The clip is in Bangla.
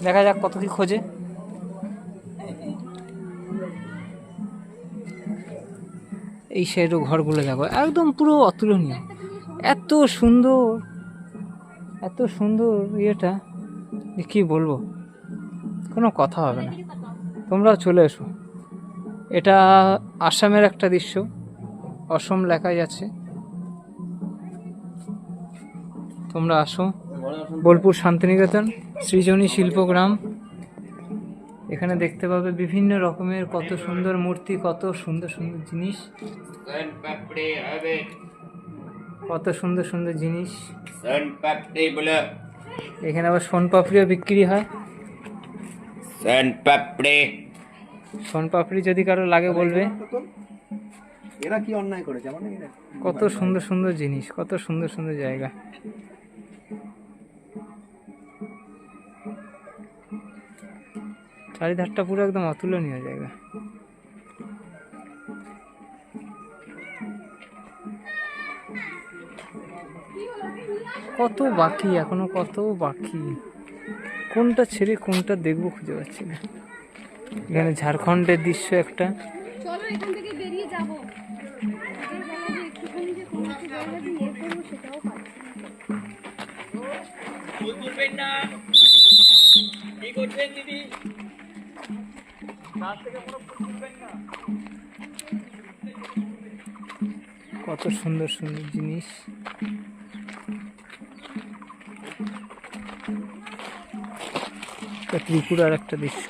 দেখা যাক কত কি খোঁজে। এই সাইডও ঘরগুলো দেখো একদম পুরো অতুলনীয়, এত সুন্দর এত সুন্দর ইয়েটা যে কী বলবো, কোনো কথা হবে না। তোমরাও চলে এসো। এটা আসামের একটা দৃশ্য, অসম লেখাই আছে। তোমরা আসো বোলপুর শান্তিনিকেতন সৃজনী শিল্পগ্রাম। এখানে দেখতে পাবে বিভিন্ন রকমের কত সুন্দর মূর্তি, কত সুন্দর সুন্দর জিনিস, কত সুন্দর সুন্দর জিনিস। এখানে আবার সোনপাপড়িও বিক্রি হয়। সোনপাপড়ি যদি কারো লাগে বলবে। এরা কি অন্যায় করেছে? কত সুন্দর সুন্দর জিনিস, কত সুন্দর সুন্দর জায়গা। চারিধারটা পুরো একদম অতুলনীয় জায়গা। কত বাকি এখনো, কত বাকি, কোনটা ছেড়ে কোনটা দেখবো খুঁজে পাচ্ছি না। এখানে ঝাড়খণ্ডের দৃশ্য একটা। চলো এখান থেকে বেরিয়ে যাবো। কত সুন্দর সুন্দর জিনিস। ত্রিপুরার একটা দৃশ্য।